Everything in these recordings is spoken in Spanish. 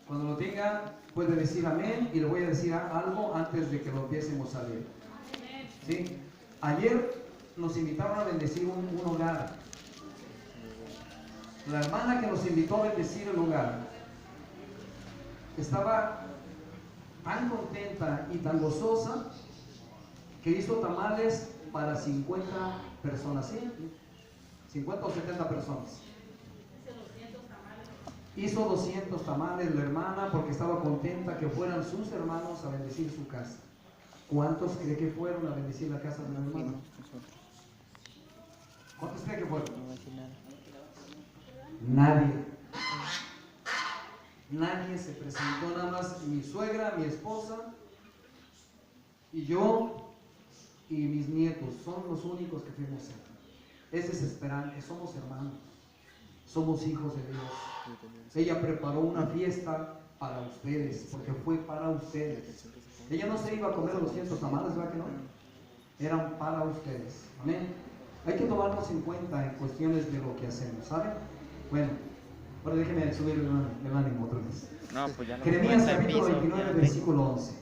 Cuando lo tenga, puede decir amén y le voy a decir algo antes de que lo empiecemos a leer. ¿Sí? Ayer nos invitaron a bendecir un hogar. La hermana que nos invitó a bendecir el hogar estaba tan contenta y tan gozosa que hizo tamales para 50 personas, ¿sí? 50 o 70 personas. Hizo 200 tamales la hermana porque estaba contenta que fueran sus hermanos a bendecir su casa. ¿Cuántos cree que fueron a bendecir la casa de la hermana? ¿Cuántos cree que fueron? Nadie. Nadie se presentó, nada más mi suegra, mi esposa y yo y mis nietos. Son los únicos que fuimos aquí. Es desesperante, somos hermanos, somos hijos de Dios. Ella preparó una fiesta para ustedes, porque fue para ustedes. Ella no se iba a comer los 200 tamales, ¿verdad que no? Eran para ustedes. Amén. Hay que tomarnos en cuenta en cuestiones de lo que hacemos, ¿saben? Bueno, ahora déjenme subir el ánimo otra vez. No, pues ya no. Jeremías capítulo 29, versículo 11.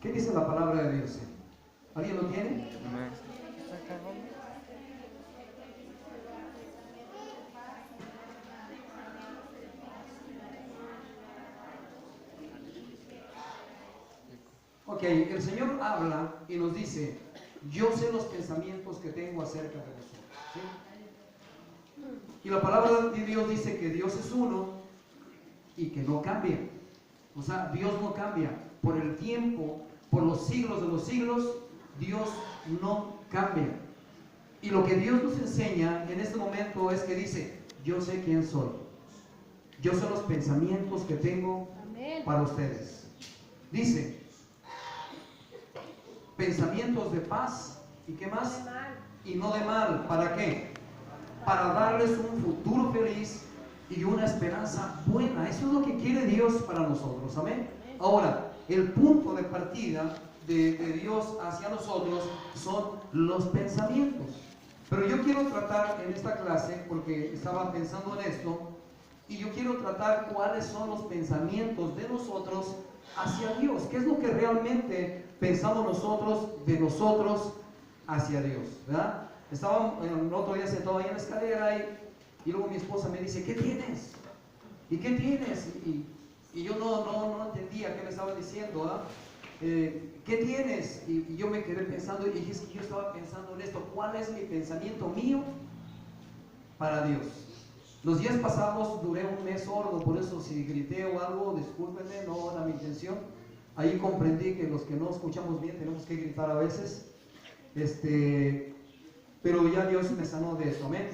¿Qué dice la palabra de Dios? ¿Alguien lo tiene? Ok, el Señor habla y nos dice: yo sé los pensamientos que tengo acerca de vosotros, ¿sí? Y la palabra de Dios dice que Dios es uno y que no cambia. O sea, Dios no cambia. Por el tiempo, por los siglos de los siglos, Dios no cambia. Y lo que Dios nos enseña en este momento es que dice: yo sé quién soy. Yo sé los pensamientos que tengo para ustedes. Dice: pensamientos de paz, ¿y qué más? Y no de mal. ¿Para qué? Para darles un futuro feliz y una esperanza buena. Eso es lo que quiere Dios para nosotros. Amén. Ahora, el punto de partida de Dios hacia nosotros son los pensamientos. Pero yo quiero tratar en esta clase, porque estaba pensando en esto, y yo quiero tratar cuáles son los pensamientos de nosotros hacia Dios. ¿Qué es lo que realmente pensamos nosotros de nosotros hacia Dios? ¿Verdad? Estaba el otro día sentado ahí en la escalera y luego mi esposa me dice: ¿qué tienes? ¿Y qué tienes? Y yo no entendía qué me estaba diciendo, ¿verdad? ¿Qué tienes? Y yo me quedé pensando y dije: es que yo estaba pensando en esto. ¿Cuál es mi pensamiento mío para Dios? Los días pasados duré un mes sordo, por eso si grité o algo, discúlpenme, no era mi intención. Ahí comprendí que los que no escuchamos bien tenemos que gritar a veces. Pero ya Dios me sanó de eso, amén.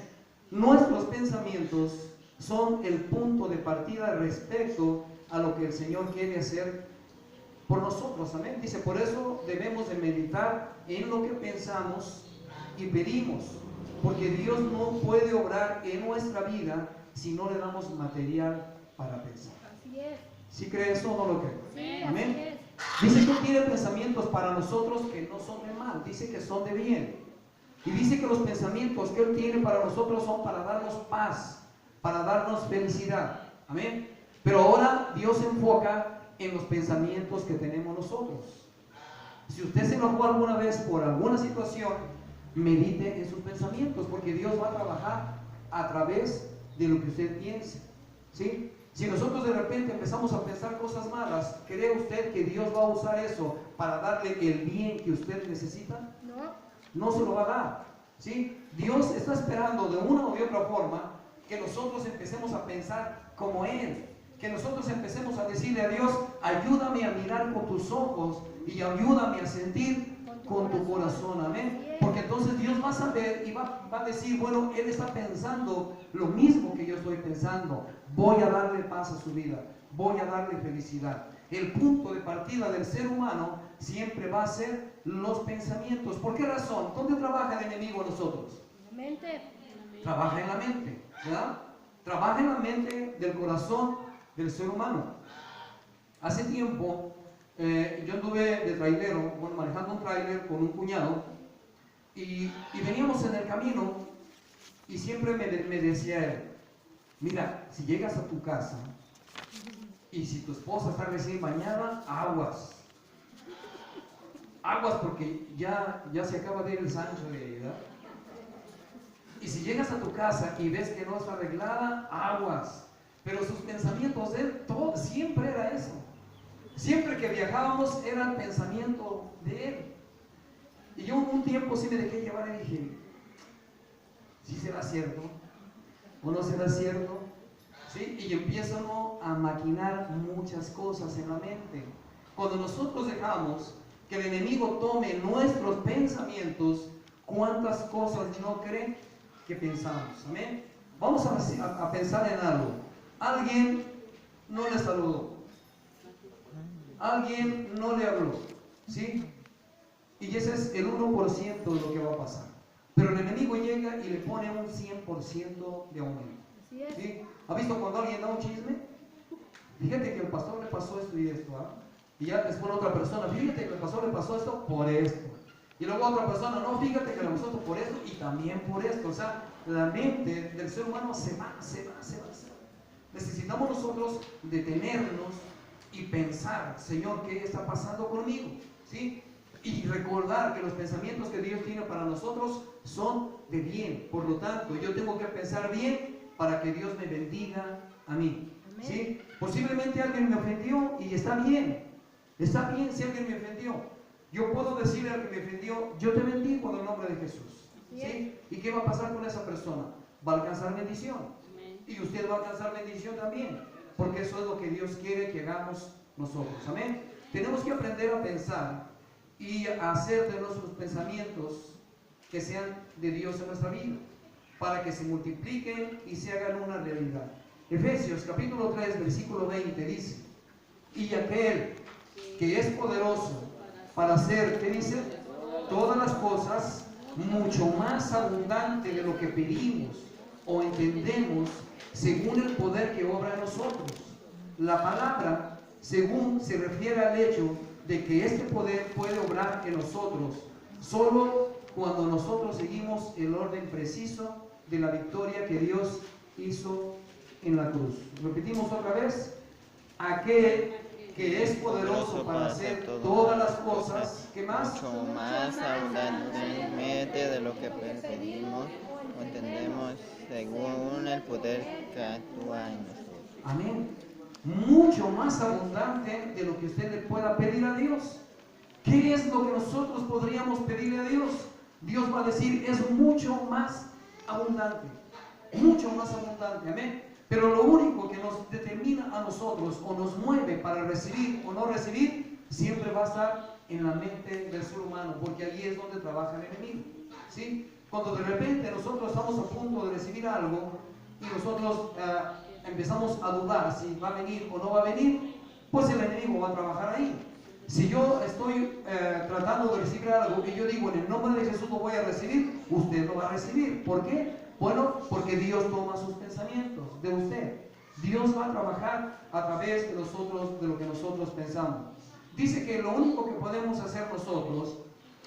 Nuestros pensamientos son el punto de partida respecto a lo que el Señor quiere hacer por nosotros, amén. Dice: por eso debemos de meditar en lo que pensamos y pedimos, porque Dios no puede obrar en nuestra vida si no le damos material para pensar. Así es. ¿Sí cree eso o no lo cree? Sí, Amén. así es. Dice que tiene pensamientos para nosotros que no son de mal, dice que son de bien. Y dice que los pensamientos que Él tiene para nosotros son para darnos paz, para darnos felicidad. Amén. Pero ahora Dios se enfoca en los pensamientos que tenemos nosotros. Si usted se enojó alguna vez por alguna situación, medite en sus pensamientos, porque Dios va a trabajar a través de lo que usted piense, ¿sí? Si nosotros de repente empezamos a pensar cosas malas, ¿cree usted que Dios va a usar eso para darle el bien que usted necesita? No se lo va a dar, ¿sí? Dios está esperando de una u otra forma que nosotros empecemos a pensar como Él, que nosotros empecemos a decirle a Dios: ayúdame a mirar con tus ojos y ayúdame a sentir con tu corazón, amén. Porque entonces Dios va a saber y va a decir: bueno, Él está pensando lo mismo que yo estoy pensando, voy a darle paz a su vida, voy a darle felicidad. El punto de partida del ser humano siempre va a ser los pensamientos. ¿Por qué razón? ¿Dónde trabaja el enemigo en nosotros? La mente. Trabaja en la mente, ¿verdad? Trabaja en la mente del corazón del ser humano. Hace tiempo yo anduve de trailero, bueno, manejando un trailer con un cuñado, y veníamos en el camino y siempre me decía él: Mira, si llegas a tu casa y si tu esposa está recién bañada, aguas. Aguas porque ya se acaba de ir el Sancho de ella. Y si llegas a tu casa y ves que no está arreglada, aguas. Pero sus pensamientos de él, todo, siempre era eso. Siempre que viajábamos era el pensamiento de él. Y yo un tiempo sí me dejé llevar y dije, ¿sí será cierto? ¿O no será cierto? ¿Sí? Y empieza uno a maquinar muchas cosas en la mente. Cuando nosotros dejamos que el enemigo tome nuestros pensamientos, ¿cuántas cosas no cree que pensamos? Amén. Vamos a pensar en algo. Alguien no le saludó. Alguien no le habló. ¿Sí? Y ese es el 1% de lo que va a pasar. Pero el enemigo llega y le pone un 100% de aumento. ¿Sí? ¿Ha visto cuando alguien da un chisme? Fíjate que el pastor le pasó esto y esto, ¿ah? Y ya después otra persona, fíjate que el pastor le pasó esto por esto. Y luego otra persona, no, fíjate que le pasó esto por esto y también por esto. O sea, la mente del ser humano se va. Necesitamos nosotros detenernos y pensar, Señor, ¿qué está pasando conmigo? ¿Sí? Y recordar que los pensamientos que Dios tiene para nosotros son de bien. Por lo tanto, yo tengo que pensar bien para que Dios me bendiga a mí. ¿Sí? Posiblemente alguien me ofendió y está bien. Está bien si alguien me ofendió. Yo puedo decirle al que me ofendió, yo te bendigo en el nombre de Jesús. ¿Sí? ¿Y qué va a pasar con esa persona? Va a alcanzar bendición. Y usted va a alcanzar bendición también. Porque eso es lo que Dios quiere que hagamos nosotros. Amén. Tenemos que aprender a pensar y a hacer de nuestros pensamientos que sean de Dios en nuestra vida, para que se multipliquen y se hagan una realidad. Efesios capítulo 3 versículo 20 dice, y aquel que es poderoso para hacer, ¿qué dice? Todas las cosas mucho más abundante de lo que pedimos o entendemos, según el poder que obra en nosotros. La palabra según se refiere al hecho de que este poder puede obrar en nosotros solo cuando nosotros seguimos el orden preciso de la victoria que Dios hizo en la cruz. Repetimos otra vez, aquel que es poderoso para hacer todas las cosas, ¿qué más? Mucho más abundantemente de lo que pedimos o entendemos, según el poder que actúa en nosotros. Amén. Mucho más abundante de lo que usted le pueda pedir a Dios. ¿Qué es lo que nosotros podríamos pedirle a Dios? Dios va a decir, es mucho más abundante. Mucho más abundante. Amén. Pero lo único que nos determina a nosotros o nos mueve para recibir o no recibir, siempre va a estar en la mente del ser humano, porque allí es donde trabaja el enemigo. ¿Sí? Cuando de repente nosotros estamos a punto de recibir algo y nosotros empezamos a dudar si va a venir o no va a venir, pues el enemigo va a trabajar ahí. Si yo estoy tratando de recibir algo y yo digo, en el nombre de Jesús lo voy a recibir, usted lo va a recibir. ¿Por qué? Bueno, porque Dios toma sus pensamientos de usted. Dios va a trabajar a través de nosotros, de lo que nosotros pensamos. Dice que lo único que podemos hacer nosotros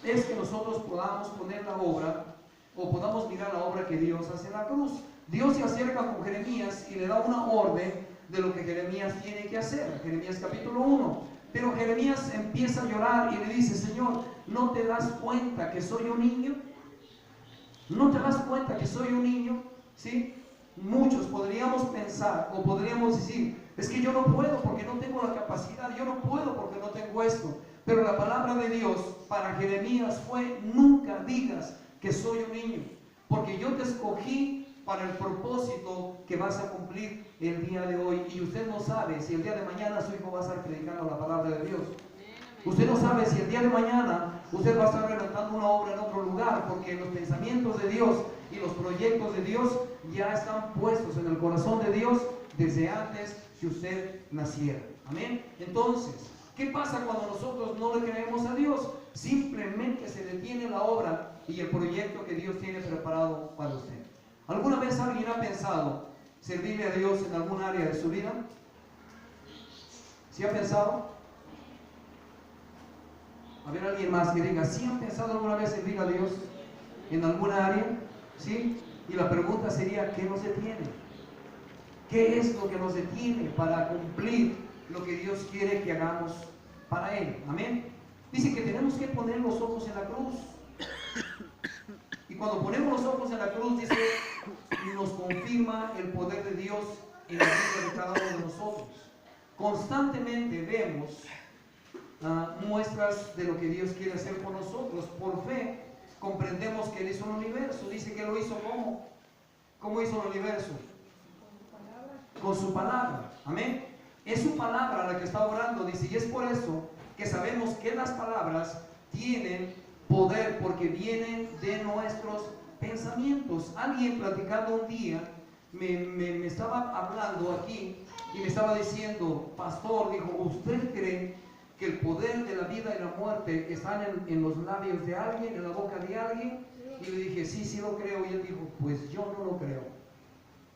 es que nosotros podamos poner la obra o podamos mirar la obra que Dios hace en la cruz. Dios se acerca con Jeremías y le da una orden de lo que Jeremías tiene que hacer. Jeremías capítulo 1. Pero Jeremías empieza a llorar y le dice, Señor, ¿no te das cuenta que soy un niño? ¿No te das cuenta que soy un niño? ¿Sí? Muchos podríamos pensar o podríamos decir, es que yo no puedo porque no tengo la capacidad, yo no puedo porque no tengo esto. Pero la palabra de Dios para Jeremías fue, nunca digas que soy un niño, porque yo te escogí para el propósito que vas a cumplir el día de hoy. Y usted no sabe si el día de mañana su hijo va a estar predicando la palabra de Dios. Usted no sabe si el día de mañana usted va a estar realizando una obra en otro lugar, porque los pensamientos de Dios y los proyectos de Dios ya están puestos en el corazón de Dios desde antes que usted naciera. Amén. Entonces, ¿qué pasa cuando nosotros no le creemos a Dios? Simplemente se detiene la obra y el proyecto que Dios tiene preparado para usted. ¿Alguna vez alguien ha pensado servirle a Dios en algún área de su vida? ¿Sí ha pensado? A ver, alguien más que diga, ¿sí han pensado alguna vez servir a Dios en alguna área? ¿Sí? Y la pregunta sería, ¿qué nos detiene? ¿Qué es lo que nos detiene para cumplir lo que Dios quiere que hagamos para Él? Amén. Dice que tenemos que poner los ojos en la cruz. Y cuando ponemos los ojos en la cruz, dice, nos confirma el poder de Dios en la vida de cada uno de nosotros. Constantemente vemos muestras de lo que Dios quiere hacer por nosotros. Por fe comprendemos que Él hizo el universo. Dice que lo hizo ¿cómo? ¿Cómo hizo el universo? Con su palabra. Amén. Es su palabra la que está orando, dice, y es por eso que sabemos que las palabras tienen poder, porque vienen de nuestros pensamientos. Alguien platicando un día me estaba hablando aquí y me estaba diciendo, pastor, dijo, ¿usted cree que el poder de la vida y la muerte están en los labios de alguien, en la boca de alguien? Y le dije, sí, sí lo creo. Y él dijo, pues yo no lo creo.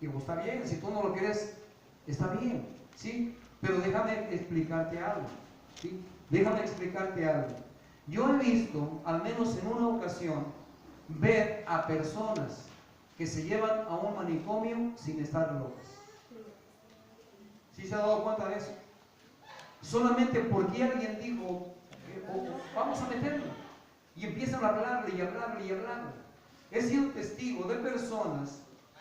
Digo, está bien, si tú no lo crees, está bien, ¿sí? Pero déjame explicarte algo, ¿sí? Déjame explicarte algo. Yo he visto, al menos en una ocasión, ver a personas que se llevan a un manicomio sin estar locas. ¿Sí se ha dado cuenta de eso? Solamente porque alguien dijo, vamos a meterlo. Y empiezan a hablarle y hablarle y hablarle. He sido testigo de personas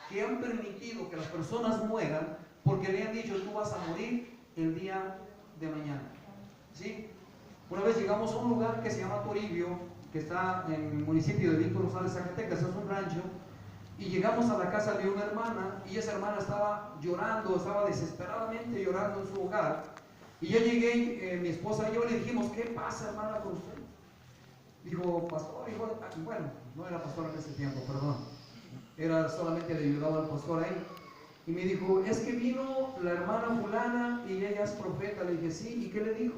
que han permitido que las personas mueran porque le han dicho, tú vas a morir el día de mañana. ¿Sí? Una vez llegamos a un lugar que se llama Toribio, que está en el municipio de Víctor Rosales, Zacatecas, es un rancho, y llegamos a la casa de una hermana, y esa hermana estaba llorando, estaba desesperadamente llorando en su hogar, y yo llegué, mi esposa y yo le dijimos, ¿qué pasa, hermana, con usted? Dijo, pastor, hijo, bueno, no era pastor en ese tiempo, perdón, era solamente le ayudaba al pastor ahí. Y me dijo, es que vino la hermana fulana y ella es profeta. Le dije, sí, ¿y qué le dijo?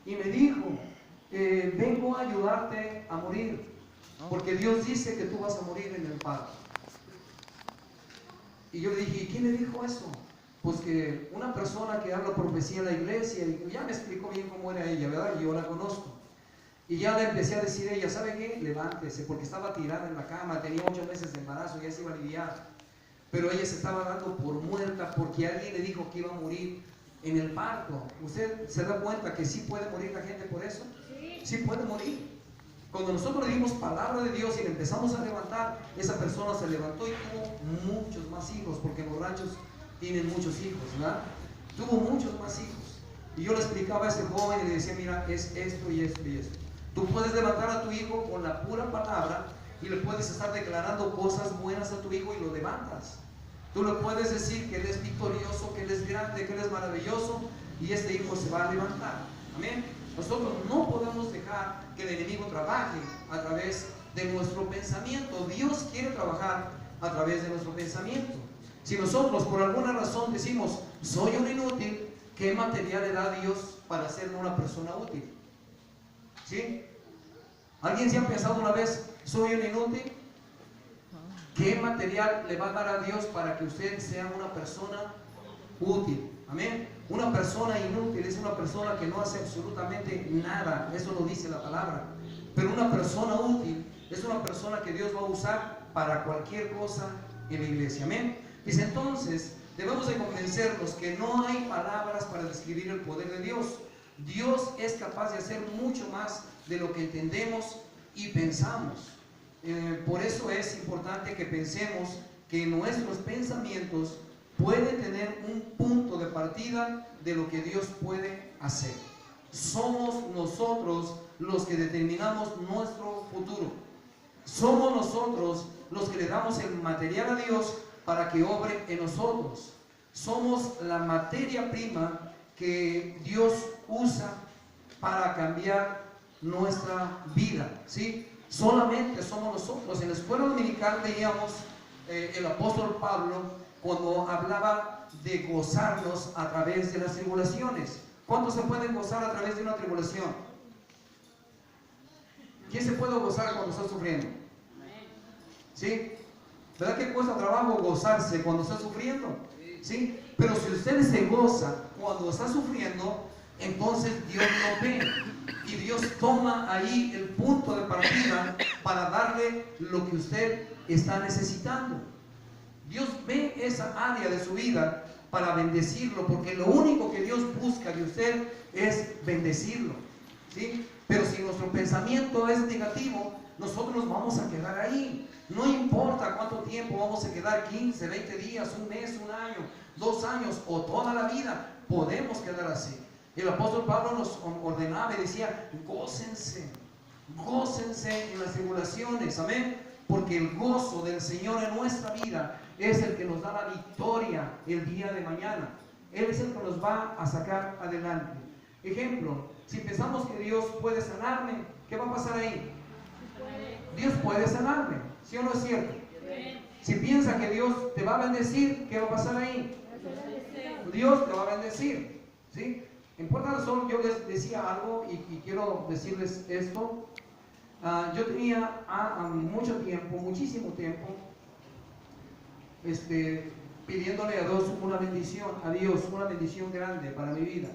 Y me dijo, vengo a ayudarte a morir, porque Dios dice que tú vas a morir en el parto. Y yo le dije, ¿y quién le dijo eso? Pues que una persona que habla profecía en la iglesia, y ya me explicó bien cómo era ella, ¿verdad? Y yo la conozco. Y ya le empecé a decir a ella, ¿sabe qué? Levántese, porque estaba tirada en la cama, tenía 8 meses de embarazo, ya se iba a aliviar. Pero ella se estaba dando por muerta porque alguien le dijo que iba a morir en el parto. ¿Usted se da cuenta que sí puede morir la gente por eso? Sí puede morir. Cuando nosotros le dimos palabra de Dios y le empezamos a levantar, esa persona se levantó y tuvo muchos más hijos, porque en los ranchos tienen muchos hijos, ¿verdad? Tuvo muchos más hijos. Y yo le explicaba a ese joven y le decía, mira, es esto y esto y esto. Tú puedes levantar a tu hijo con la pura palabra y le puedes estar declarando cosas buenas a tu hijo y lo levantas. Tú le puedes decir que él es victorioso, que él es grande, que él es maravilloso, y este hijo se va a levantar. Amén. Nosotros no podemos dejar que el enemigo trabaje a través de nuestro pensamiento. Dios quiere trabajar a través de nuestro pensamiento. Si nosotros por alguna razón decimos, soy un inútil, ¿qué material le da a Dios para hacerme una persona útil? ¿Sí? ¿Alguien se ha pensado una vez, soy un inútil? ¿Qué material le va a dar a Dios para que usted sea una persona útil? Amén. Una persona inútil es una persona que no hace absolutamente nada. Eso lo dice la palabra. Pero una persona útil es una persona que Dios va a usar para cualquier cosa en la iglesia. Amén. Dice, entonces debemos de convencernos que no hay palabras para describir el poder de Dios. Dios es capaz de hacer mucho más de lo que entendemos y pensamos. Por eso es importante que pensemos que nuestros pensamientos pueden tener un punto de partida de lo que Dios puede hacer. Somos nosotros los que determinamos nuestro futuro. Somos nosotros los que le damos el material a Dios para que obre en nosotros. Somos la materia prima que Dios usa para cambiar nuestra vida, ¿sí? Solamente somos nosotros. En la escuela dominical veíamos el apóstol Pablo cuando hablaba de gozarnos a través de las tribulaciones. ¿Cuántos se pueden gozar a través de una tribulación? ¿Quién se puede gozar cuando está sufriendo? ¿Sí? ¿Verdad que cuesta trabajo gozarse cuando está sufriendo? ¿Sí? Pero si usted se goza cuando está sufriendo, entonces Dios lo ve y Dios toma ahí el punto de partida para darle lo que usted está necesitando. Dios ve esa área de su vida para bendecirlo, porque lo único que Dios busca de usted es bendecirlo, ¿sí? Pero si nuestro pensamiento es negativo, nosotros nos vamos a quedar ahí. No importa cuánto tiempo vamos a quedar, 15, 20 días, un mes, un año, 2 años o toda la vida, podemos quedar así. El apóstol Pablo nos ordenaba y decía, gócense, gócense en las tribulaciones, amén, porque el gozo del Señor en nuestra vida es el que nos da la victoria el día de mañana. Él es el que nos va a sacar adelante. Ejemplo, si pensamos que Dios puede sanarme, ¿qué va a pasar ahí? Dios puede sanarme, ¿sí o no es cierto? Si piensa que Dios te va a bendecir, ¿qué va a pasar ahí? Dios te va a bendecir, ¿sí? En Puerta del Sol yo les decía algo y quiero decirles esto. Yo tenía mucho tiempo, muchísimo tiempo, pidiéndole a Dios una bendición grande para mi vida.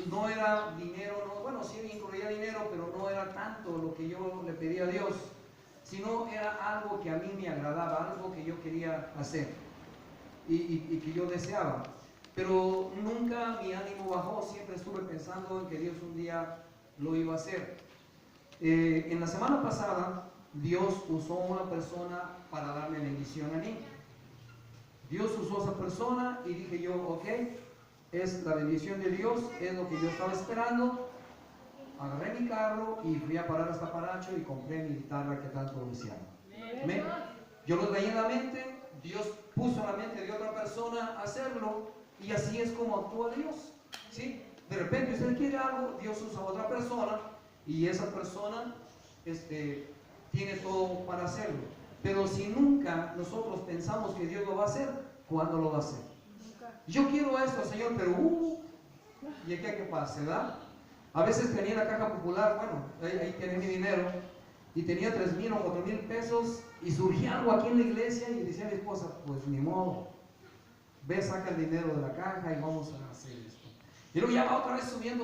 No era dinero, bueno, sí incluía dinero, pero no era tanto lo que yo le pedía a Dios, sino era algo que a mí me agradaba, algo que yo quería hacer y que yo deseaba. Pero nunca mi ánimo bajó, siempre estuve pensando en que Dios un día lo iba a hacer. En la semana pasada, Dios usó una persona para darme bendición a mí. Dios usó a esa persona y dije yo, ok, es la bendición de Dios, es lo que yo estaba esperando. Agarré mi carro y fui a parar hasta Paracho y compré mi guitarra que tanto deseaba. ¿Amén? Yo lo veía en la mente, Dios puso en la mente de otra persona hacerlo, y así es como actúa Dios, ¿sí? De repente usted quiere algo, Dios usa a otra persona y esa persona tiene todo para hacerlo. Pero si nunca nosotros pensamos que Dios lo va a hacer, ¿cuándo lo va a hacer? Yo quiero esto, Señor, pero ¿y aquí qué pasa, verdad? A veces tenía la caja popular, bueno, ahí tenía mi dinero, y tenía 3,000 o 4,000 pesos, y surgía algo aquí en la iglesia, y decía a mi esposa, pues ni modo, ve, saca el dinero de la caja y vamos a hacer esto. Y luego ya va otra vez subiendo,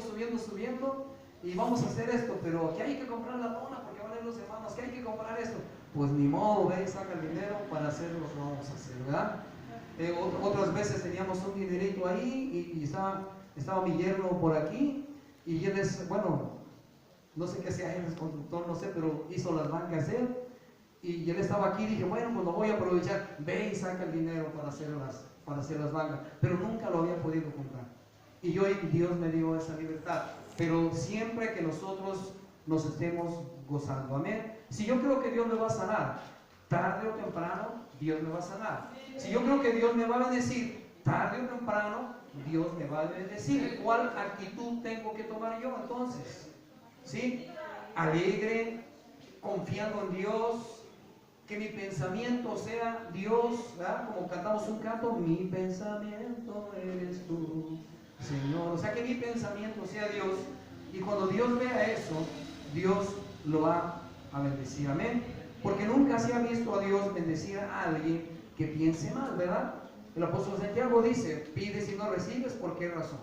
y vamos a hacer esto, pero aquí hay que comprar la lona, porque van a ir los hermanos, que hay que comprar esto. Pues ni modo, ve, saca el dinero para hacer lo que vamos a hacer, ¿verdad? Otras veces teníamos un dinerito ahí, y estaba mi yerno por aquí, y él es, bueno, no sé qué sea, él es constructor, no sé, pero hizo las bancas él, y él estaba aquí, y dije, bueno, pues lo voy a aprovechar, ve y saca el dinero para hacer las bancas, pero nunca lo había podido comprar. Y Dios me dio esa libertad, pero siempre que nosotros nos estemos gozando, amén. Si yo creo que Dios me va a sanar, tarde o temprano, Dios me va a sanar. Si yo creo que Dios me va a bendecir, tarde o temprano, Dios me va a bendecir. ¿Cuál actitud tengo que tomar yo entonces? ¿Sí? Alegre, confiando en Dios, que mi pensamiento sea Dios, ¿verdad? Como cantamos un canto, mi pensamiento eres tú, Señor. O sea, que mi pensamiento sea Dios, y cuando Dios vea eso, Dios lo va a bendecir, amén. Porque nunca se ha visto a Dios bendecir a alguien que piense mal, ¿verdad? El apóstol Santiago dice, pides y no recibes, ¿por qué razón?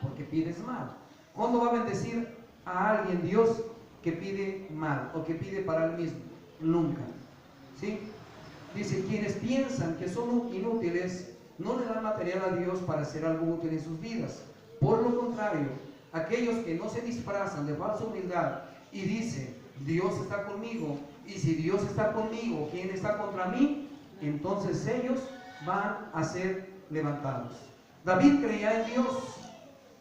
Porque pides mal. ¿Cuándo va a bendecir a alguien Dios que pide mal o que pide para él mismo? Nunca, ¿sí? Dice, quienes piensan que son inútiles no le dan material a Dios para hacer algo útil en sus vidas. Por lo contrario, aquellos que no se disfrazan de falsa humildad y dicen, Dios está conmigo, y si Dios está conmigo, ¿quién está contra mí? Entonces ellos van a ser levantados. David creía en Dios,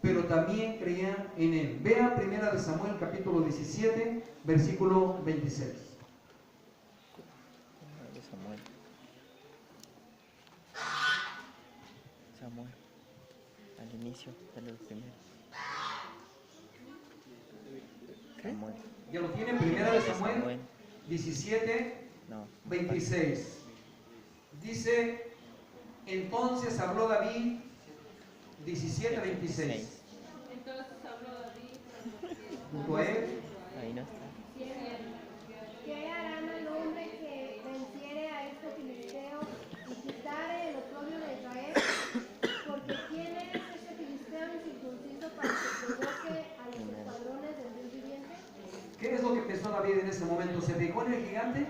pero también creía en él. Vea 1 Samuel capítulo 17, versículo 26. Samuel, al inicio de los primeros. Samuel. Ya lo tiene, 1 Samuel 17, 26. Dice, entonces habló David, 17, 26. Entonces habló David. Junto a él. Ahí no está. ¿Qué harán al hombre que venciere a este filisteo y quitare el oprobio de Israel? Porque ¿quién es este filisteo incircunciso para que provoque a los escuadrones del Dios viviente? ¿Qué es lo que pensó David en ese momento? ¿Se fijó en el gigante?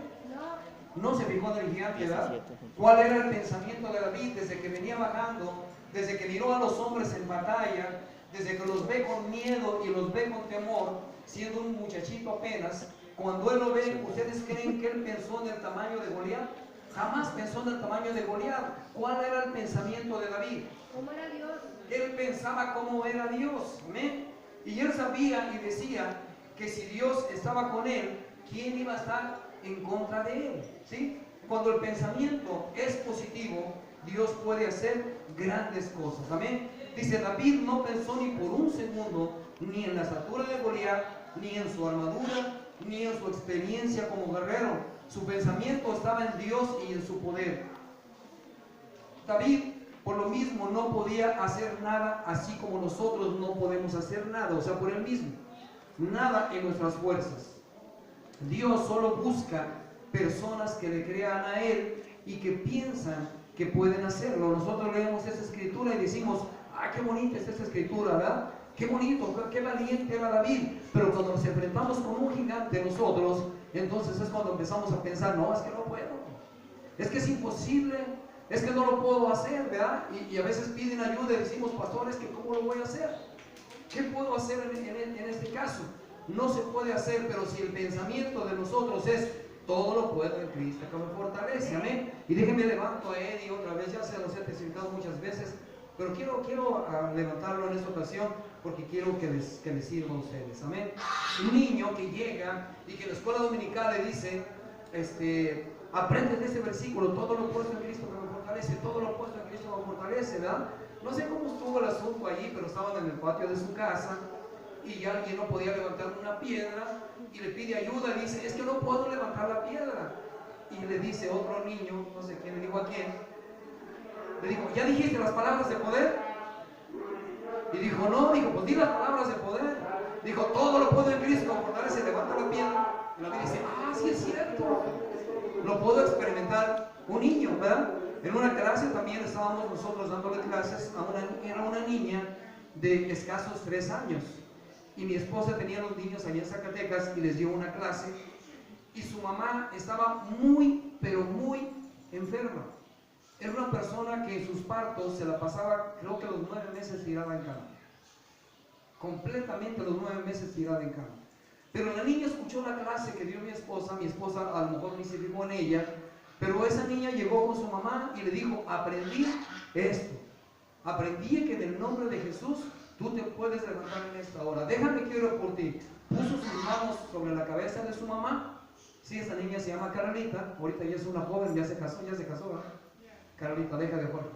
No, no se fijó en el gigante, ¿verdad? ¿Cuál era el pensamiento de David desde que venía bajando, desde que miró a los hombres en batalla, desde que los ve con miedo y los ve con temor, siendo un muchachito apenas? Cuando él lo ve, ¿ustedes creen que él pensó en el tamaño de Goliat? Jamás pensó en el tamaño de Goliat. ¿Cuál era el pensamiento de David? ¿Cómo era Dios? Él pensaba cómo era Dios, amén. Y él sabía y decía que si Dios estaba con él, ¿quién iba a estar en contra de él? ¿Sí? Cuando el pensamiento es positivo, Dios puede hacer grandes cosas, amén. Dice, David no pensó ni por un segundo ni en la estatura de Goliat, ni en su armadura, ni en su experiencia como guerrero. Su pensamiento estaba en Dios y en su poder. David, por lo mismo, no podía hacer nada, así como nosotros no podemos hacer nada, o sea, por él mismo. Nada en nuestras fuerzas. Dios solo busca personas que le crean a Él y que piensan que pueden hacerlo. Nosotros leemos esa escritura y decimos, ah, qué bonita es esta escritura, ¿verdad? Qué bonito, qué valiente era David. Pero cuando nos enfrentamos con un gigante nosotros, entonces es cuando empezamos a pensar, no, es que no puedo, es que es imposible, es que no lo puedo hacer, ¿verdad? Y a veces piden ayuda y decimos, pastores, que ¿cómo lo voy a hacer? ¿Qué puedo hacer en este caso? No se puede hacer, pero si el pensamiento de nosotros es, todo lo puedo en Cristo que me fortalece, amén. Y déjenme levanto a Eddie otra vez, ya se los he testificado muchas veces, pero quiero levantarlo en esta ocasión porque quiero que les sirva a ustedes, amén. Un niño que llega y que en la escuela dominical le dice, aprende de este versículo, todo lo puesto en Cristo que me fortalece, todo lo puesto en Cristo que me fortalece, ¿verdad? No sé cómo estuvo el asunto allí, pero estaban en el patio de su casa y alguien no podía levantar una piedra y le pide ayuda y dice, es que no puedo levantar la piedra. Y le dice otro niño, no sé quién le dijo a quién, le dijo, ¿ya dijiste las palabras de poder? Y dijo, no, dijo, pues di las palabras de poder. Dijo, todo lo puedo en Cristo, por darle se levanta la piedra. Y la Biblia dice, ah, sí es cierto. Lo puedo experimentar un niño, ¿verdad? En una clase también estábamos nosotros dándole clases era una niña de escasos 3 años. Y mi esposa tenía a los niños allá en Zacatecas y les dio una clase. Y su mamá estaba muy, pero muy enferma. Era una persona que en sus partos se la pasaba, creo que los 9 meses tirada en cama. Completamente los 9 meses tirada en cama. Pero la niña escuchó la clase que dio mi esposa a lo mejor ni se fijó en ella, pero esa niña llegó con su mamá y le dijo, aprendí esto. Aprendí que en el nombre de Jesús tú te puedes levantar en esta hora. Déjame que ore por ti. Puso sus manos sobre la cabeza de su mamá. Sí, esa niña se llama Carolita. Ahorita ya es una joven, ya se casó, ¿verdad? Carolita, deja de jugar.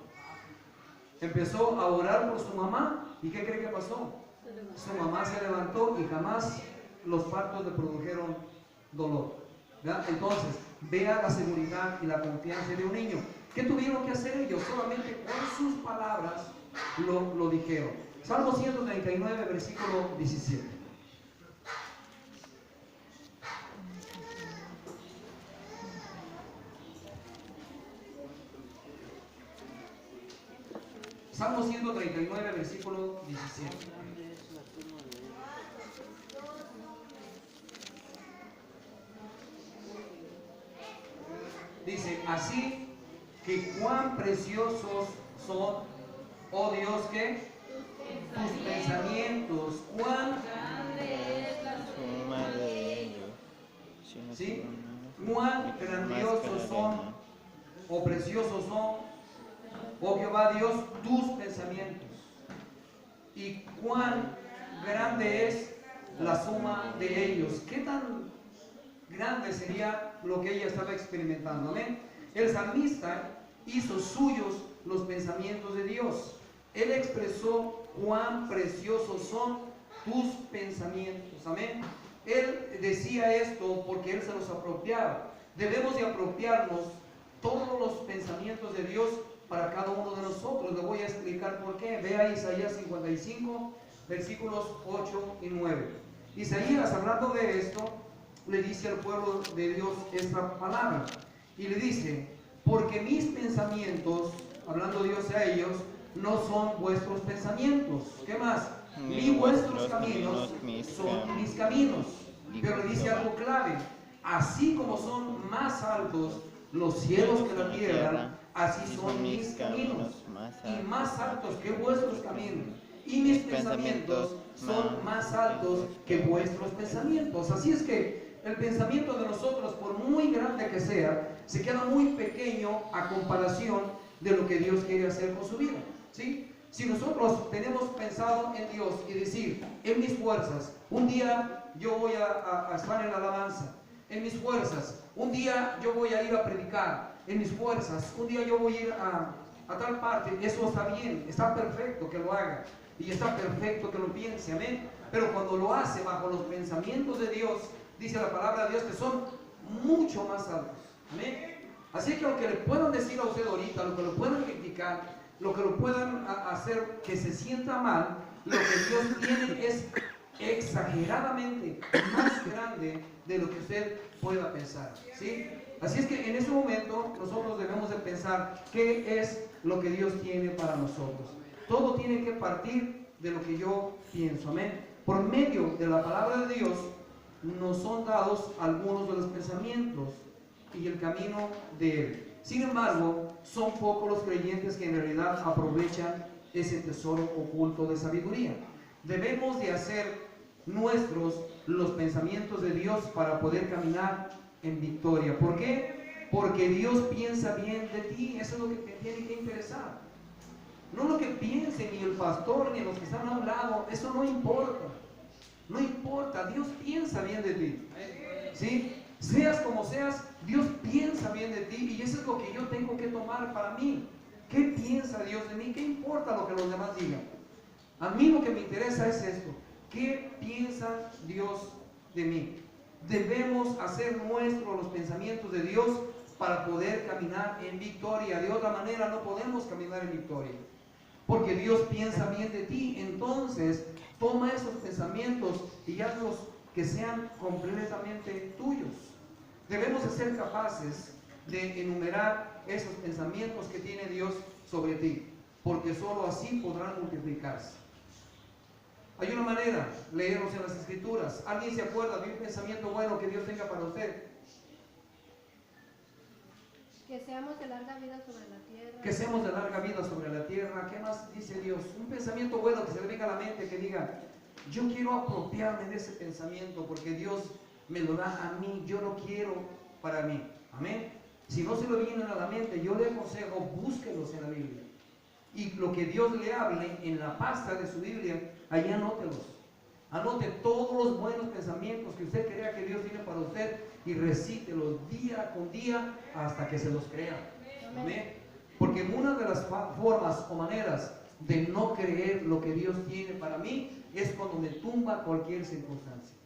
Empezó a orar por su mamá. ¿Y qué cree que pasó? Su mamá se levantó y jamás los partos le produjeron dolor, ¿verdad? Entonces, vea la seguridad y la confianza de un niño. ¿Qué tuvieron que hacer ellos? Solamente con sus palabras lo dijeron. Salmo 139, versículo 17. Salmo 139, versículo 17. Dice, así que cuán preciosos son, oh Dios, que tus pensamientos, cuán grande es la suma de ellos. ¿sí? Cuán grandiosos son, o preciosos son, oh Jehová Dios, tus pensamientos. Y cuán grande es la suma de ellos. ¿Qué tan grande sería lo que ella estaba experimentando? Amén. El salmista hizo suyos los pensamientos de Dios. Él expresó cuán preciosos son tus pensamientos. Amén. Él decía esto porque él se los apropiaba. Debemos de apropiarnos todos los pensamientos de Dios para cada uno de nosotros. Le voy a explicar por qué. Vea Isaías 55, versículos 8 y 9. Isaías, hablando de esto, le dice al pueblo de Dios esta palabra. Y le dice, porque mis pensamientos, hablando Dios a ellos, no son vuestros pensamientos. ¿Qué más? Ni vuestros caminos son mis caminos. Pero le dice algo clave. Así como son más altos los cielos que la tierra, así son mis caminos, y más altos que vuestros caminos, y mis pensamientos son más altos que vuestros pensamientos. Así es que el pensamiento de nosotros, por muy grande que sea, se queda muy pequeño a comparación de lo que Dios quiere hacer con su vida, ¿sí? Si nosotros tenemos pensado en Dios y decir, en mis fuerzas, un día yo voy a estar en la alabanza, en mis fuerzas, un día yo voy a ir a predicar, en mis fuerzas, un día yo voy a ir a tal parte, eso está bien, está perfecto que lo haga, y está perfecto que lo piense, amén. Pero cuando lo hace bajo los pensamientos de Dios, dice la palabra de Dios que son mucho más altos, amén. Así que lo que le puedan decir a usted ahorita, lo que lo puedan criticar, lo que lo puedan hacer que se sienta mal, lo que Dios tiene es exageradamente más grande de lo que usted pueda pensar, ¿sí? Así es que en ese momento nosotros debemos de pensar qué es lo que Dios tiene para nosotros. Todo tiene que partir de lo que yo pienso, amén. Por medio de la palabra de Dios nos son dados algunos de los pensamientos y el camino de Él. Sin embargo, son pocos los creyentes que en realidad aprovechan ese tesoro oculto de sabiduría. Debemos de hacer nuestros los pensamientos de Dios para poder caminar en victoria. ¿Por qué? Porque Dios piensa bien de ti. Eso es lo que te tiene que interesar. No lo que piense ni el pastor ni los que están a un lado. Eso no importa. No importa. Dios piensa bien de ti, ¿sí? Seas como seas, Dios piensa bien de ti, y eso es lo que yo tengo que tomar para mí. ¿Qué piensa Dios de mí? ¿Qué importa lo que los demás digan? A mí lo que me interesa es esto. ¿Qué piensa Dios de mí? Debemos hacer nuestros los pensamientos de Dios para poder caminar en victoria. De otra manera no podemos caminar en victoria, porque Dios piensa bien de ti. Entonces toma esos pensamientos y hazlos que sean completamente tuyos. Debemos de ser capaces de enumerar esos pensamientos que tiene Dios sobre ti, porque solo así podrán multiplicarse. Hay una manera, leerlos en las Escrituras. ¿Alguien se acuerda de un pensamiento bueno que Dios tenga para usted? Que seamos de larga vida sobre la tierra. Que seamos de larga vida sobre la tierra. ¿Qué más dice Dios? Un pensamiento bueno que se le venga a la mente, que diga, yo quiero apropiarme de ese pensamiento porque Dios me lo da a mí, yo lo quiero para mí. Amén. Si no se lo vienen a la mente, yo le aconsejo, búsquelos en la Biblia. Y lo que Dios le hable en la pasta de su Biblia, ahí anótelos. Anote todos los buenos pensamientos que usted crea que Dios tiene para usted y recítelos día con día hasta que se los crea. Amén. Porque una de las formas o maneras de no creer lo que Dios tiene para mí es cuando me tumba cualquier circunstancia.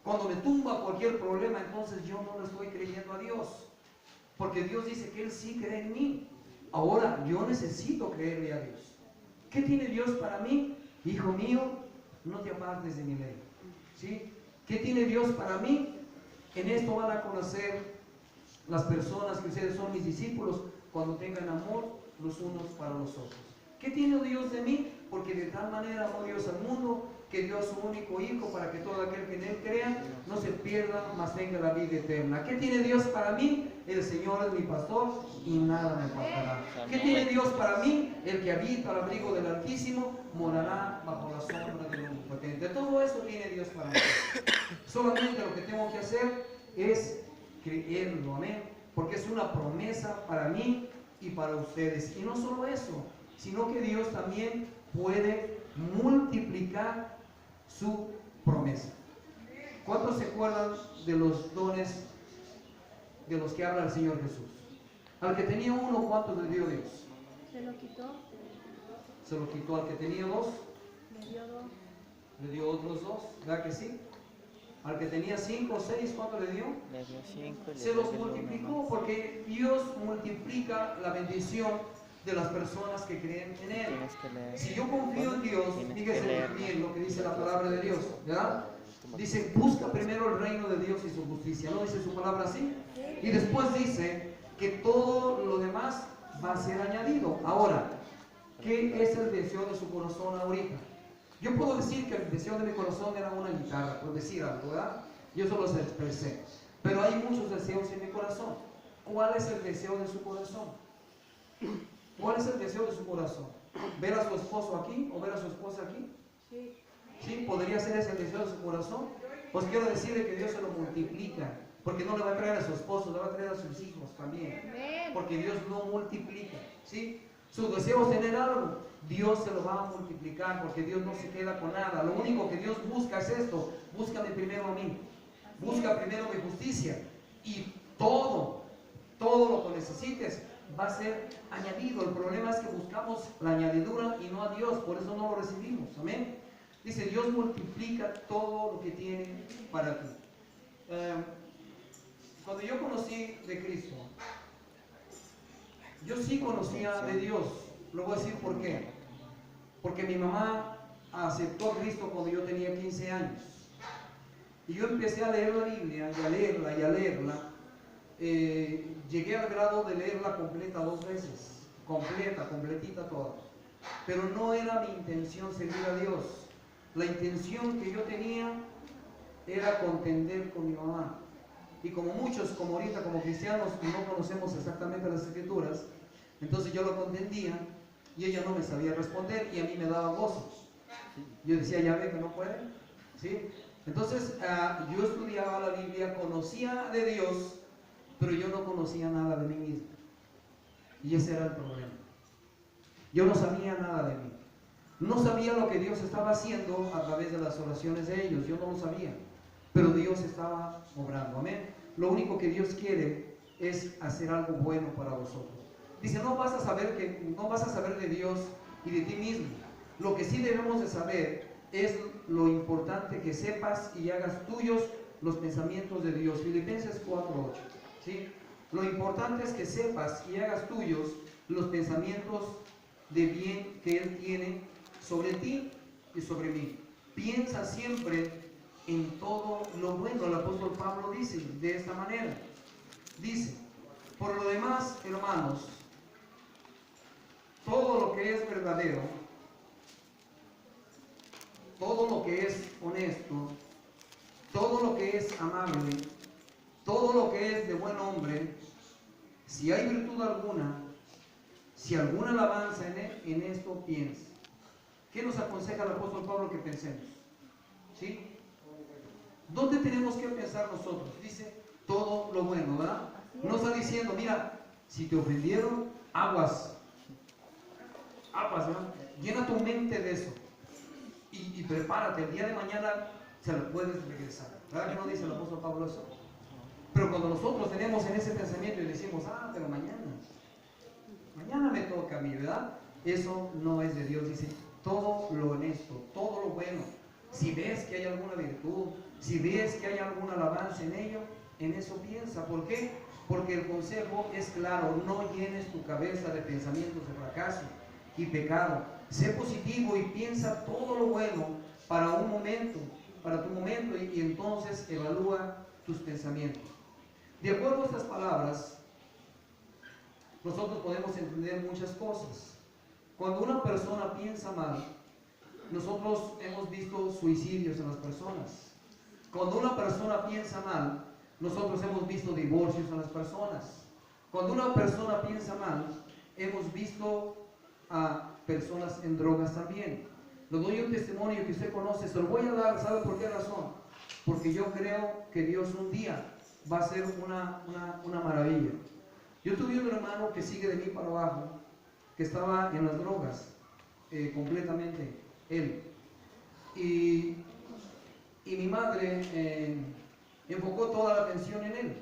Cuando me tumba cualquier problema, entonces yo no le estoy creyendo a Dios. Porque Dios dice que Él sí cree en mí. Ahora yo necesito creerle a Dios. ¿Qué tiene Dios para mí? Hijo mío, no te apartes de mi ley, ¿sí? ¿Qué tiene Dios para mí? En esto van a conocer las personas que ustedes son mis discípulos cuando tengan amor los unos para los otros. ¿Qué tiene Dios de mí? Porque de tal manera amó Dios al mundo que dio a su único Hijo para que todo aquel que en Él crea no se pierda, mas tenga la vida eterna. ¿Qué tiene Dios para mí? El Señor es mi pastor y nada me faltará. ¿Qué tiene Dios para mí? El que habita al abrigo del Altísimo morará bajo la sombra del Omnipotente. Todo eso tiene Dios para mí. Solamente lo que tengo que hacer es creerlo, amén, porque es una promesa para mí y para ustedes. Y no solo eso, sino que Dios también puede multiplicar su promesa. ¿Cuántos se acuerdan de los dones de los que habla el Señor Jesús? Al que tenía uno, ¿cuántos le dio Dios? Se lo quitó. Se lo quitó. Al que tenía dos, Le dio dos. le dio otros dos, ¿verdad que sí? Al que tenía 5 o 6, ¿cuánto le dio? Le dio 5 y le Se dio los el uno multiplicó, más. porque Dios multiplica la bendición de las personas que creen en Él. Tienes que leer. Si yo confío en Dios, Tienes que fíjese leerlo. bien lo que dice la palabra de Dios, ¿verdad? Dice, busca primero el reino de Dios y su justicia. ¿No dice su palabra así? Y después dice que todo lo demás va a ser añadido. Ahora, ¿qué es el deseo de su corazón ahorita? Yo puedo decir que el deseo de mi corazón era una guitarra, por decir algo, ¿verdad? Yo solo se expresé. Pero hay muchos deseos en mi corazón. ¿cuál es el deseo de su corazón? ¿Cuál es el deseo de su corazón? ¿Ver a su esposo aquí o ver a su esposa aquí? ¿Sí? ¿Podría ser ese el deseo de su corazón? Pues quiero decirle que Dios se lo multiplica, porque no le va a traer a su esposo, le va a traer a sus hijos también, porque Dios lo multiplica, ¿sí? Su deseo es tener algo, Dios se lo va a multiplicar, porque Dios no se queda con nada. Lo único que Dios busca es esto: búscame primero a mí, busca primero mi justicia, y todo lo que necesites va a ser añadido. El problema es que buscamos la añadidura y no a Dios, por eso no lo recibimos. Amén. Dice, Dios multiplica todo lo que tiene para ti. Cuando yo conocí de Cristo, yo sí conocía de Dios. Lo voy a decir por qué. Porque mi mamá aceptó a Cristo cuando yo tenía 15 años. Y yo empecé a leer la Biblia, y a leerla, y a leerla. Llegué al grado de leerla completa 2 veces. Completita toda. Pero no era mi intención servir a Dios. La intención que yo tenía era contender con mi mamá. Y como muchos, como ahorita, como cristianos, no conocemos exactamente las escrituras, entonces yo lo contendía y ella no me sabía responder y a mí me daba gozo. Yo decía, ya ve que no puede, ¿sí? Entonces yo estudiaba la Biblia, conocía de Dios, pero yo no conocía nada de mí mismo. Y ese era el problema. Yo no sabía nada de mí. No sabía lo que Dios estaba haciendo a través de las oraciones de ellos. Yo no lo sabía. Pero Dios estaba obrando. Amén. Lo único que Dios quiere es hacer algo bueno para vosotros. Dice, no vas a saber de Dios y de ti mismo. Lo que sí debemos de saber es lo importante que sepas y hagas tuyos los pensamientos de Dios. Filipenses 4:8. ¿Sí? Lo importante es que sepas y hagas tuyos los pensamientos de bien que Él tiene sobre ti y sobre mí. Piensa siempre en todo lo bueno. El apóstol Pablo dice de esta manera. Dice, por lo demás, hermanos, todo lo que es verdadero, todo lo que es honesto, todo lo que es amable, todo lo que es de buen hombre, si hay virtud alguna, si alguna alabanza en esto piensa. ¿Qué nos aconseja el apóstol Pablo que pensemos? ¿Sí? ¿Dónde tenemos que pensar nosotros? Dice todo lo bueno, ¿verdad? No está diciendo, mira, si te ofendieron, aguas, ¿verdad? Llena tu mente de eso y prepárate, el día de mañana se lo puedes regresar. ¿Verdad que no dice el apóstol Pablo eso? Pero cuando nosotros tenemos en ese pensamiento y decimos, pero mañana me toca a mí, ¿verdad? Eso no es de Dios. Dice todo lo honesto, todo lo bueno. Si ves que hay alguna virtud, si ves que hay alguna alabanza en ello, en eso piensa. ¿Por qué? Porque el consejo es claro: no llenes tu cabeza de pensamientos de fracaso y pecado. Sé positivo y piensa todo lo bueno para un momento, para tu momento, y entonces evalúa tus pensamientos. De acuerdo a estas palabras, nosotros podemos entender muchas cosas. Cuando una persona piensa mal, nosotros hemos visto suicidios en las personas. Cuando una persona piensa mal, nosotros hemos visto divorcios en las personas. Cuando una persona piensa mal, hemos visto a personas en drogas también. Le doy un testimonio que usted conoce, se lo voy a dar. ¿Sabe por qué razón? Porque yo creo que Dios un día va a hacer una maravilla. Yo tuve un hermano que sigue de mí para abajo, que estaba en las drogas, completamente él. Y mi madre enfocó toda la atención en él.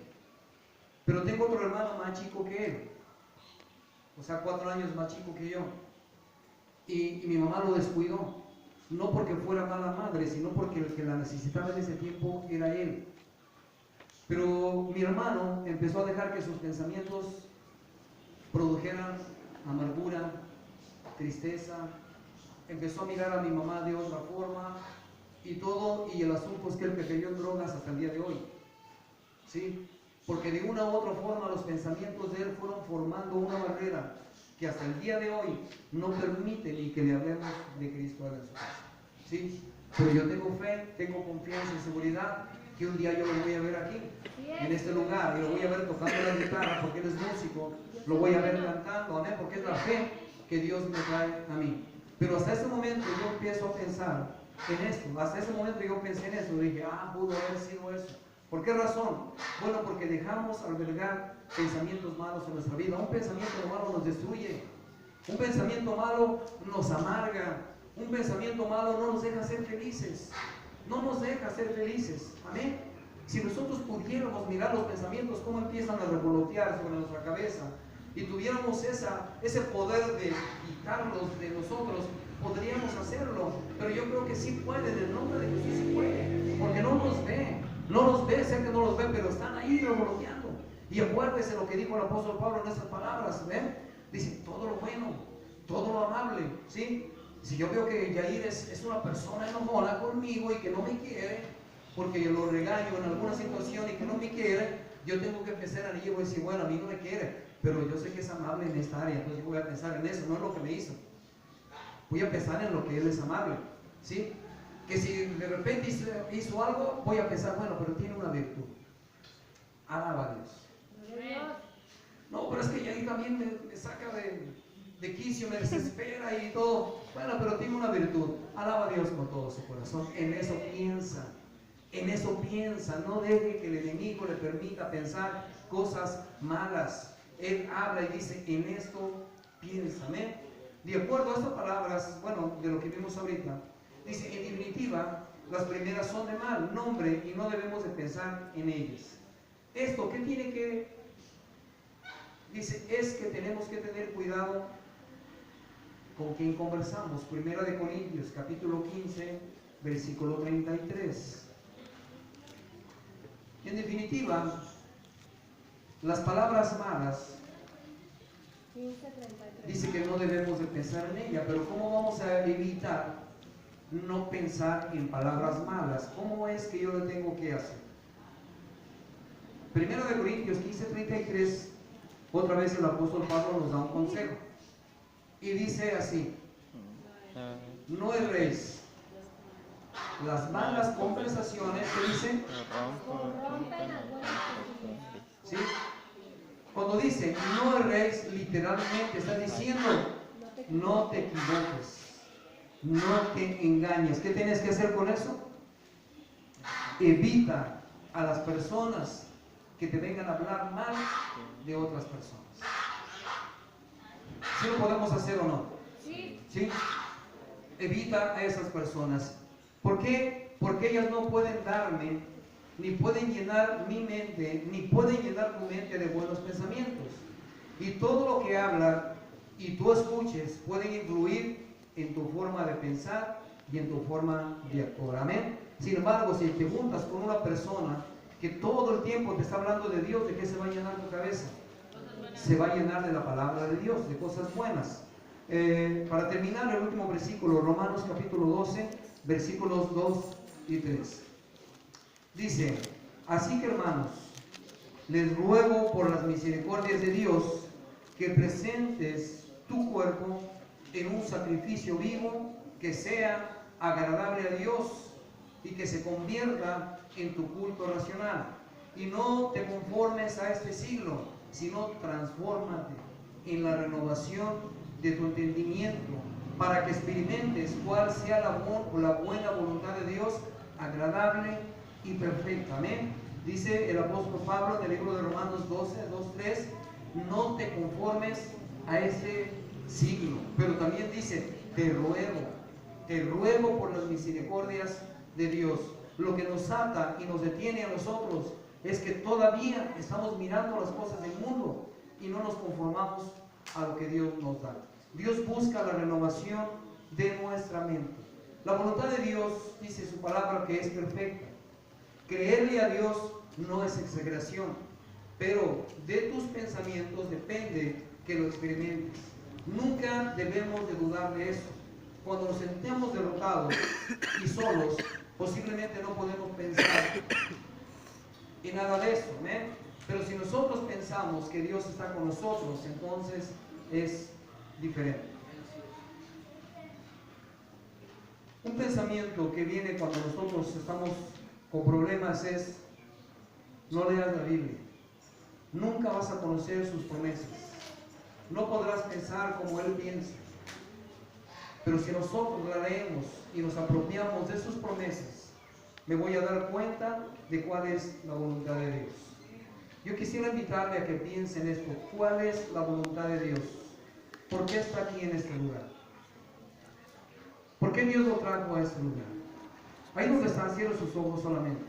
Pero tengo otro hermano más chico que él, o sea, 4 años más chico que yo. Y mi mamá lo descuidó, no porque fuera mala madre, sino porque el que la necesitaba en ese tiempo era él. Pero mi hermano empezó a dejar que sus pensamientos produjeran amargura, tristeza. Empezó a mirar a mi mamá de otra forma y todo, y el asunto es que él cayó en drogas hasta el día de hoy. ¿Sí? Porque de una u otra forma los pensamientos de él fueron formando una barrera que hasta el día de hoy no permite ni que le hablemos de Cristo en su casa. ¿Sí? Pero yo tengo fe, tengo confianza y seguridad que un día yo lo voy a ver aquí, en este lugar, y lo voy a ver tocando la guitarra porque él es músico, lo voy a ver cantando, amén, porque es la fe que Dios me trae a mí. Pero hasta ese momento yo empiezo a pensar en esto, hasta ese momento yo pensé en eso, dije, pudo haber sido eso. ¿Por qué razón? Bueno, porque dejamos albergar pensamientos malos en nuestra vida. Un pensamiento malo nos destruye, un pensamiento malo nos amarga, un pensamiento malo no nos deja ser felices, no nos deja ser felices, amén. Si nosotros pudiéramos mirar los pensamientos, cómo empiezan a revolotear sobre nuestra cabeza, y tuviéramos ese poder de quitarlos de nosotros, podríamos hacerlo. Pero yo creo que sí puede, en el nombre de Jesús sí puede, porque no los ve, sé que no los ve, pero están ahí revoloteando. Y acuérdese lo que dijo el apóstol Pablo en estas palabras, ¿ven? Dice, todo lo bueno, todo lo amable, ¿sí? Si yo veo que Yair es una persona enojona conmigo y que no me quiere, porque yo lo regaño en alguna situación y que no me quiere, yo tengo que empezar a ir y decir, bueno, a mí no me quiere, pero yo sé que es amable en esta área, entonces yo voy a pensar en eso, no en lo que me hizo. Voy a pensar en lo que él es amable, ¿sí? Que si de repente hizo algo, voy a pensar, bueno, pero tiene una virtud. Alaba a Dios. No, pero es que Yair también me saca de quicio, me desespera y todo. Bueno, pero tiene una virtud. Alaba a Dios con todo su corazón. En eso piensa. En eso piensa. No deje que el enemigo le permita pensar cosas malas. Él habla y dice, en esto piensa. ¿Amén? De acuerdo a estas palabras, bueno, de lo que vimos ahorita, dice, en definitiva, las primeras son de mal nombre y no debemos de pensar en ellas. Esto, ¿qué tiene que...? Dice, es que tenemos que tener cuidado con quien conversamos. Primera de Corintios, capítulo 15, versículo 33. En definitiva, las palabras malas, dice que no debemos de pensar en ella, pero ¿cómo vamos a evitar no pensar en palabras malas? ¿Cómo es que yo lo tengo que hacer? Primera de Corintios 15, 33. Otra vez el apóstol Pablo nos da un consejo y dice así: no erréis. Las malas conversaciones, ¿qué dicen? ¿Sí? Cuando dice no erréis, literalmente está diciendo no te equivoques, no te engañes. ¿Qué tienes que hacer con eso? Evita a las personas que te vengan a hablar mal de otras personas. ¿Sí lo podemos hacer o no? ¿Sí? Evita a esas personas. ¿Por qué? Porque ellas no pueden darme, ni pueden llenar mi mente, ni pueden llenar tu mente de buenos pensamientos. Y todo lo que hablan y tú escuches pueden influir en tu forma de pensar y en tu forma de actuar. Amén. Sin embargo, si te juntas con una persona que todo el tiempo te está hablando de Dios, ¿de qué se va a llenar tu cabeza? Se va a llenar de la palabra de Dios, de cosas buenas. Para terminar, el último versículo, Romanos capítulo 12, versículos 2 y 3. Dice, así que hermanos, les ruego por las misericordias de Dios que presentes tu cuerpo en un sacrificio vivo que sea agradable a Dios y que se convierta en tu culto racional. Y no te conformes a este siglo, sino transfórmate en la renovación de tu entendimiento para que experimentes cuál sea la buena voluntad de Dios, agradable y perfecta. Amén. Dice el apóstol Pablo en el libro de Romanos 12, 2, 3, no te conformes a este siglo, pero también dice, te ruego por las misericordias de Dios. Lo que nos ata y nos detiene a nosotros es que todavía estamos mirando las cosas del mundo y no nos conformamos a lo que Dios nos da. Dios busca la renovación de nuestra mente. La voluntad de Dios, dice su palabra, que es perfecta. Creerle a Dios no es exageración, pero de tus pensamientos depende que lo experimentes. Nunca debemos de dudar de eso. Cuando nos sentemos derrotados y solos, posiblemente no podemos pensar en nada de eso, ¿eh? Pero si nosotros pensamos que Dios está con nosotros, entonces es diferente. Un pensamiento que viene cuando nosotros estamos con problemas es, no leas la Biblia. Nunca vas a conocer sus promesas. No podrás pensar como Él piensa. Pero si nosotros la leemos y nos apropiamos de sus promesas, me voy a dar cuenta de cuál es la voluntad de Dios. Yo quisiera invitarle a que piense en esto. ¿Cuál es la voluntad de Dios? ¿Por qué está aquí en este lugar? ¿Por qué Dios lo trajo a este lugar? Ahí donde están, cierren sus ojos solamente.